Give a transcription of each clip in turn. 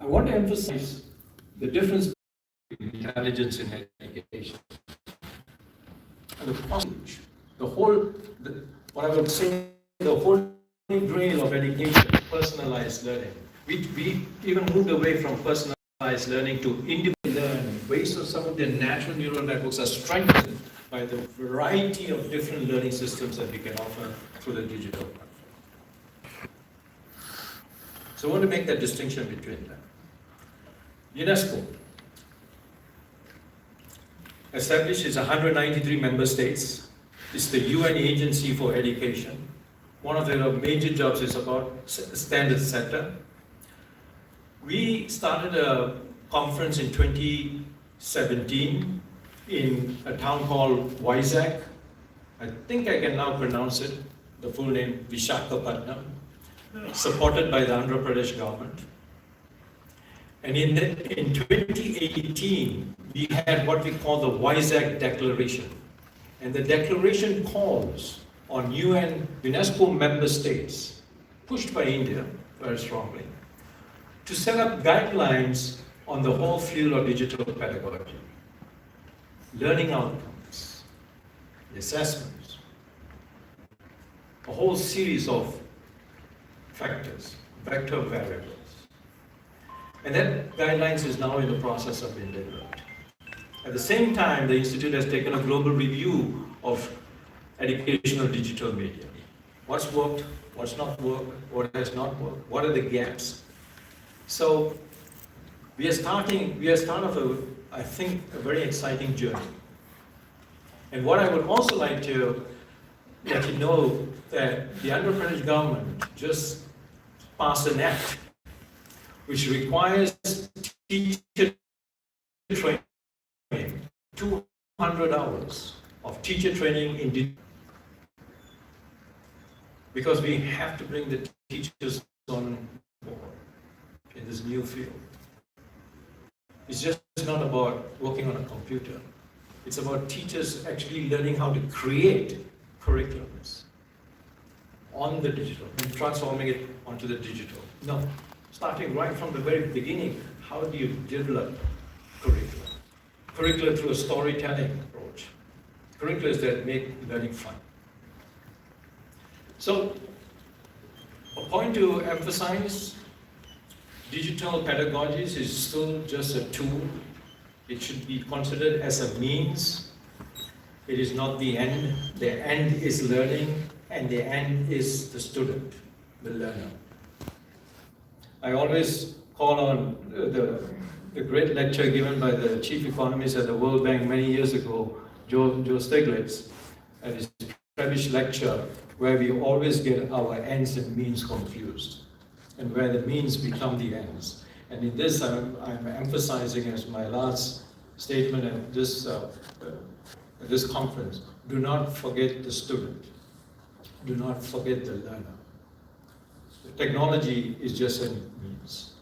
I want to emphasize the difference between intelligence and education. And what I would say, the whole grail of education, personalized learning. We even moved away from personalized learning to individual learning, based on some of the natural neural networks are strengthened by the variety of different learning systems that we can offer through the digital platform. So I want to make that distinction between them. UNESCO, established its 193 member states. It's the UN agency for education. One of their major jobs is about standard setter. We started a conference in 2017 in a town called Vizag. I think I can now pronounce it, the full name, Vishakhapatnam, supported by the Andhra Pradesh government. And in 2018, we had what we call the Vizag Declaration. And the declaration calls on UNESCO member states, pushed by India very strongly, to set up guidelines on the whole field of digital pedagogy, learning outcomes, assessments, a whole series of factors, vector variables. And that guidelines is now in the process of being developed. At the same time, the Institute has taken a global review of educational digital media. What's worked, what's not worked, what has not worked, what are the gaps? So we are start of I think, a very exciting journey. And what I would also like to let you know that the Andhra Pradesh government just passed an act which requires teacher training, 200 hours of teacher training in digital. Because we have to bring the teachers on board in this new field. It's just not about working on a computer. It's about teachers actually learning how to create curriculums on the digital and transforming it onto the digital. No, starting right from the very beginning, how do you develop curriculum? Curriculum through a storytelling approach. Curriculums that make learning fun. So, a point to emphasize, digital pedagogies is still just a tool. It should be considered as a means. It is not the end. The end is learning, and the end is the student, the learner. I always call on the great lecture given by the chief economist at the World Bank many years ago, Joe Stiglitz, at his Prebish lecture, where we always get our ends and means confused, and where the means become the ends. And in this, I'm emphasizing as my last statement at this conference, do not forget the student. Do not forget the learner. The technology is just a means.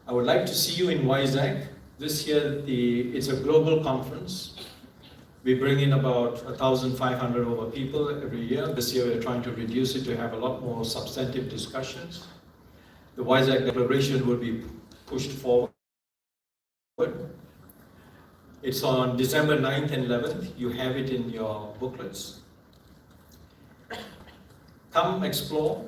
I would like to see you in Vizag. This year, it's a global conference. We bring in about 1,500 over people every year. This year, we're trying to reduce it to have a lot more substantive discussions. The Vizag Declaration will be pushed forward. It's on December 9th and 11th. You have it in your booklets. Come explore,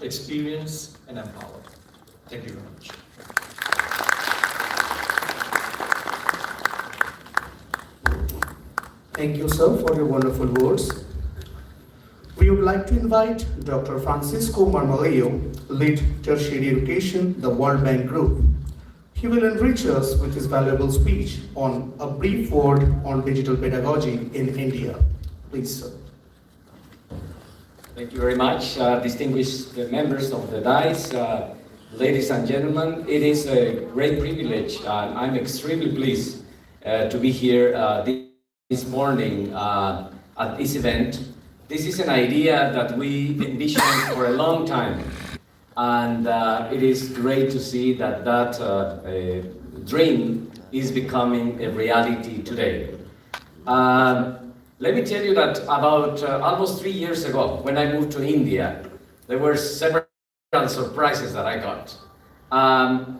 experience, and empower. Thank you very much. Thank you, sir, for your wonderful words. We would like to invite Dr. Francisco Marmolejo, lead tertiary education, the World Bank Group. He will enrich us with his valuable speech on a brief word on digital pedagogy in India. Please, sir. Thank you very much, distinguished members of the DICE, ladies and gentlemen. It is a great privilege, and I'm extremely pleased to be here this morning at this event. This is an idea that we envisioned for a long time, and it is great to see that dream is becoming a reality today. Let me tell you that about almost 3 years ago, when I moved to India, there were several surprises that I got.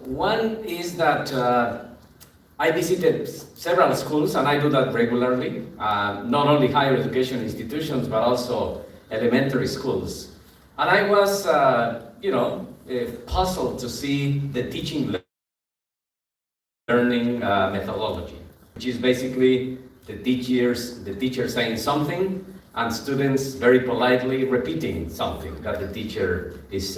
One is that I visited several schools, and I do that regularly, not only higher education institutions, but also elementary schools. And I was, puzzled to see the teaching learning methodology, which is basically the teacher saying something and students very politely repeating something that the teacher is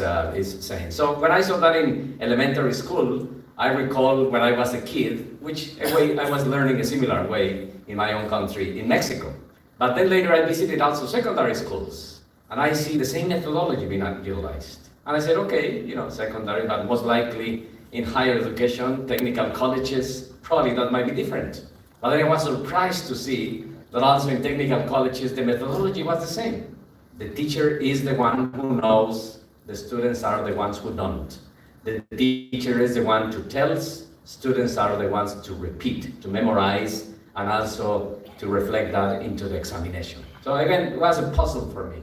saying. So when I saw that in elementary school, I recall when I was a kid, which I was learning a similar way in my own country, in Mexico. But then later I visited also secondary schools, and I see the same methodology being utilized. And I said, okay, secondary, but most likely in higher education, technical colleges, probably that might be different. But then I was surprised to see that also in technical colleges, the methodology was the same. The teacher is the one who knows, the students are the ones who don't. The teacher is the one who tells, students are the ones to repeat, to memorize, and also to reflect that into the examination. So again, it was a puzzle for me.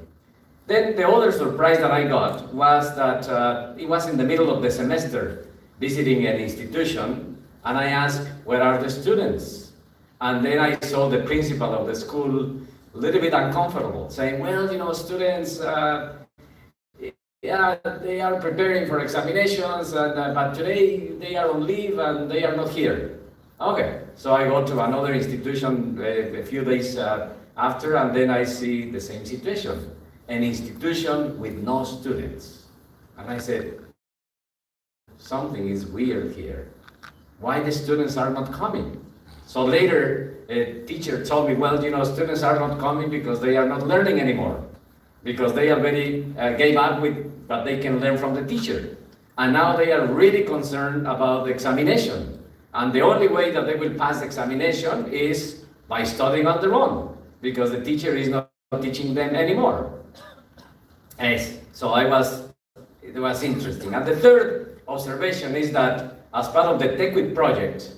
Then the other surprise that I got was that it was in the middle of the semester, visiting an institution, and I asked, where are the students? And then I saw the principal of the school a little bit uncomfortable, saying, well, students, yeah, they are preparing for examinations, but today they are on leave and they are not here. Okay, so I go to another institution a few days after, and then I see the same situation, an institution with no students. And I said, something is weird here. Why the students are not coming? So later, a teacher told me, well, students are not coming because they are not learning anymore, because they already gave up with what they can learn from the teacher. And now they are really concerned about the examination. And the only way that they will pass the examination is by studying on their own, because the teacher is not teaching them anymore. Yes. So it was interesting. And the third observation is that as part of the TechWit project,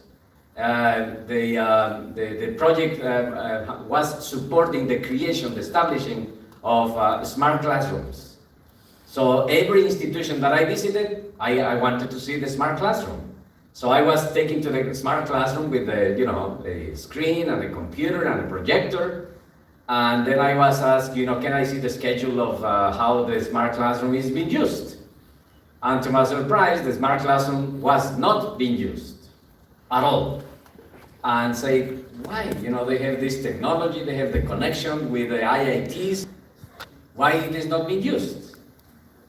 the project was supporting the creation, the establishing of smart classrooms. So every institution that I visited, I wanted to see the smart classroom. So I was taken to the smart classroom with the screen and the computer and the projector. And then I was asked, can I see the schedule of how the smart classroom is being used? And to my surprise, the smart classroom was not being used at all. And say, why? They have this technology, they have the connection with the IITs. Why it is not being used?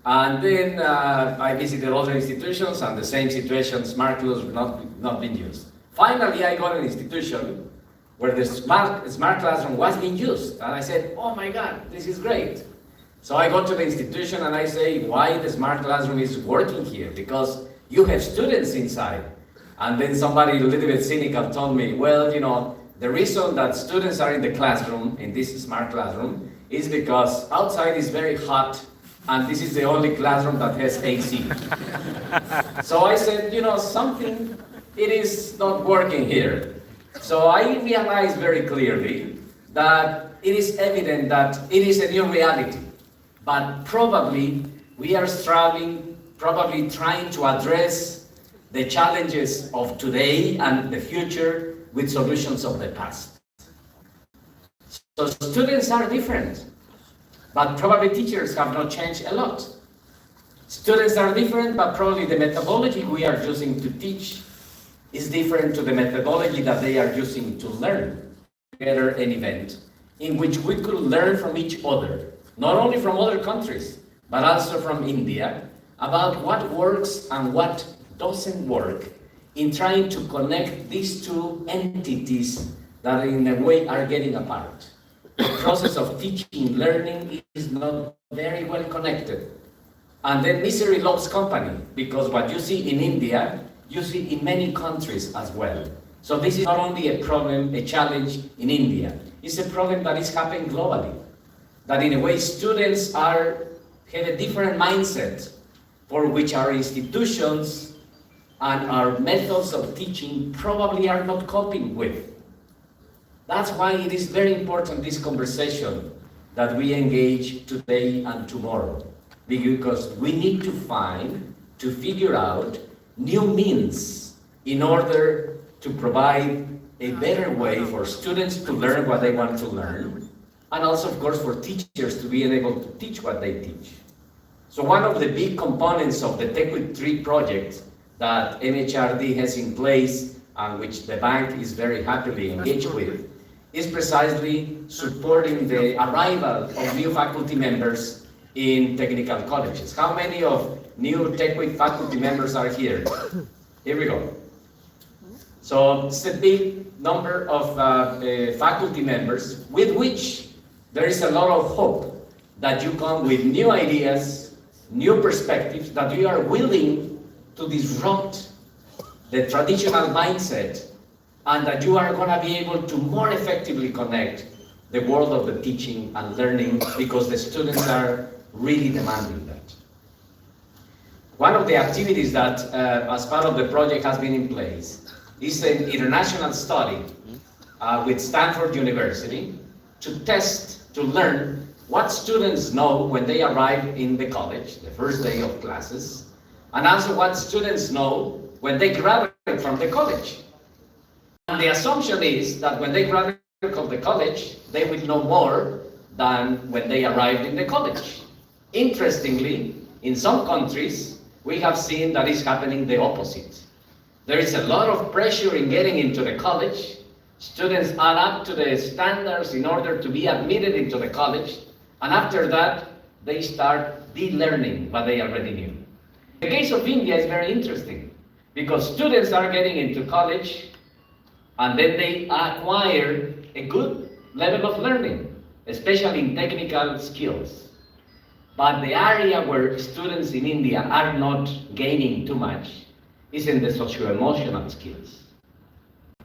And then I visited other institutions, and the same situation, smart classroom not being used. Finally, I got an institution where the smart classroom was being used. And I said, oh my God, this is great. So I go to the institution and I say, why the smart classroom is working here? Because you have students inside. And then somebody a little bit cynical told me, well, the reason that students are in the classroom, in this smart classroom, is because outside is very hot, and this is the only classroom that has AC. So I said, something, it is not working here. So I realized very clearly that it is evident that it is a new reality, but probably we are struggling, probably trying to address the challenges of today and the future with solutions of the past. So students are different, but probably teachers have not changed a lot. Students are different, but probably the methodology we are using to teach is different to the methodology that they are using to learn. Together an event in which we could learn from each other, not only from other countries, but also from India, about what works and what doesn't work in trying to connect these two entities that in a way are getting apart. The process of teaching, learning is not very well connected. And then misery loves company, because what you see in India, you see in many countries as well. So this is not only a problem, a challenge in India, it's a problem that is happening globally. That in a way students have a different mindset for which our institutions and our methods of teaching probably are not coping with. That's why it is very important, this conversation that we engage today and tomorrow. because we need to figure out new means in order to provide a better way for students to learn what they want to learn, and also, of course, for teachers to be able to teach what they teach. So one of the big components of the Tech with 3 project that MHRD has in place, and which the bank is very happily engaged with, is precisely supporting the arrival of new faculty members in technical colleges. How many of new TechWeek faculty members are here? Here we go. So it's a big number of faculty members with which there is a lot of hope that you come with new ideas, new perspectives, that you are willing to disrupt the traditional mindset, and that you are going to be able to more effectively connect the world of the teaching and learning, because the students are really demanding that. One of the activities that, as part of the project, has been in place is an international study with Stanford University to test, to learn what students know when they arrive in the college, the first day of classes, and also what students know when they graduate from the college. And the assumption is that when they graduate from the college, they will know more than when they arrived in the college. Interestingly, in some countries, we have seen that is happening the opposite. There is a lot of pressure in getting into the college. Students add up to the standards in order to be admitted into the college, and after that, they start de-learning what they already knew. The case of India is very interesting, because students are getting into college, and then they acquire a good level of learning, especially in technical skills. But the area where students in India are not gaining too much is in the socio-emotional skills.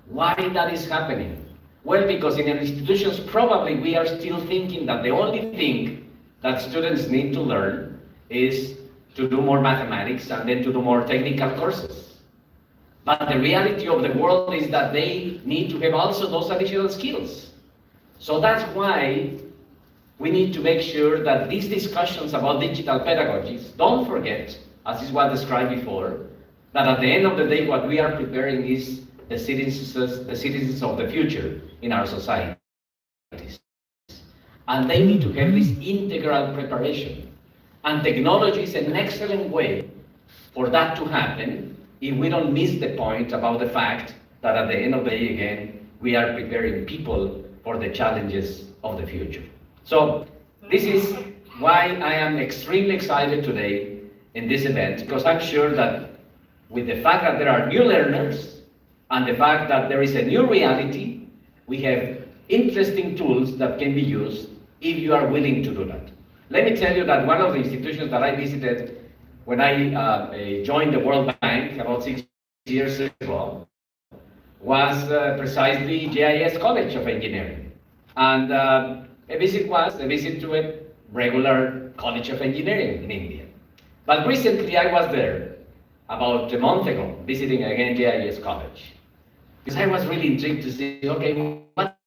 Why that is happening? Well, because in our institutions, probably we are still thinking that the only thing that students need to learn is to do more mathematics and then to do more technical courses. But the reality of the world is that they need to have also those additional skills. So that's why we need to make sure that these discussions about digital pedagogies, don't forget, as is what described before, that at the end of the day, what we are preparing is the citizens of the future in our societies. And they need to have this integral preparation. And technology is an excellent way for that to happen, if we don't miss the point about the fact that at the end of the day, again, we are preparing people for the challenges of the future. So this is why I am extremely excited today in this event, because I'm sure that with the fact that there are new learners and the fact that there is a new reality, we have interesting tools that can be used if you are willing to do that. Let me tell you that one of the institutions that I visited when I joined the World Bank about 6 years ago was precisely JIS College of Engineering. And a visit was a visit to a regular College of Engineering in India. But recently I was there, about a month ago, visiting again JIS College. Because I was really intrigued to see, okay, what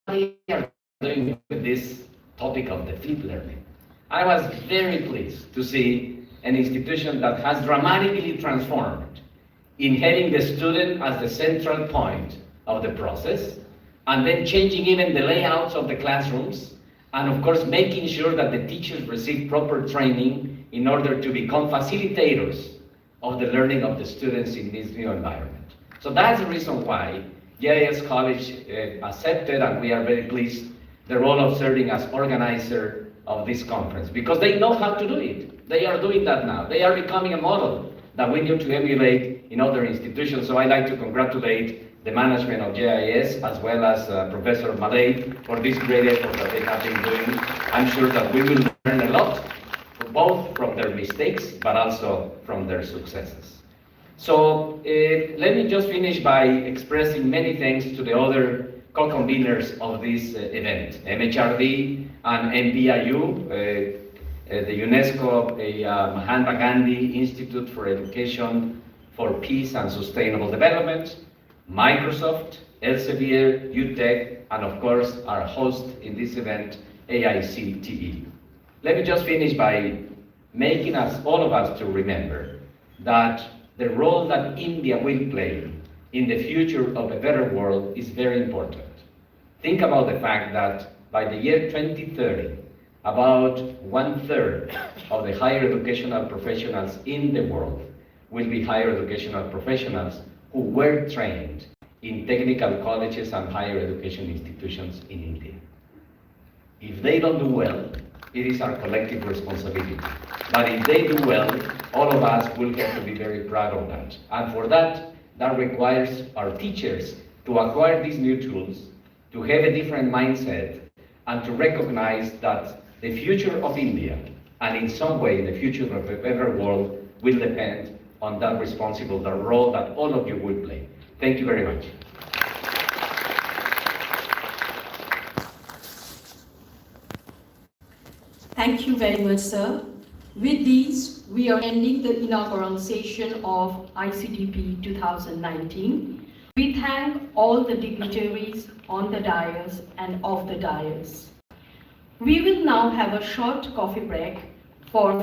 they are doing with this topic of the flipped learning. I was very pleased to see an institution that has dramatically transformed in having the student as the central point of the process, and then changing even the layouts of the classrooms, and of course making sure that the teachers receive proper training in order to become facilitators of the learning of the students in this new environment. So that's the reason why JIS College accepted, and we are very pleased, the role of serving as organizer of this conference, because they know how to do it. They are doing that now. They are becoming a model that we need to emulate in other institutions. So I'd like to congratulate the management of JIS as well as Professor Malay for this great effort that they have been doing. I'm sure that we will learn a lot, both from their mistakes, but also from their successes. So let me just finish by expressing many thanks to the other co-conveners of this event, MHRD and NBIU, the UNESCO Mahatma Gandhi Institute for Education for Peace and Sustainable Development, Microsoft, Elsevier, UTech, and of course our host in this event, AICTE. Let me just finish by making us, all of us, to remember that the role that India will play in the future of a better world is very important. Think about the fact that by the year 2030, about 1/3 of the higher educational professionals in the world will be higher educational professionals who were trained in technical colleges and higher education institutions in India. If they don't do well, it is our collective responsibility. But if they do well, all of us will have to be very proud of that. And for that, that requires our teachers to acquire these new tools, to have a different mindset, and to recognize that the future of India, and in some way the future of a better world, will depend on that responsible, the role that all of you will play. Thank you very much. Thank you very much, sir. With these, we are ending the inaugural session of ICDP 2019. We thank all the dignitaries on the dais and off the dais. We will now have a short coffee break for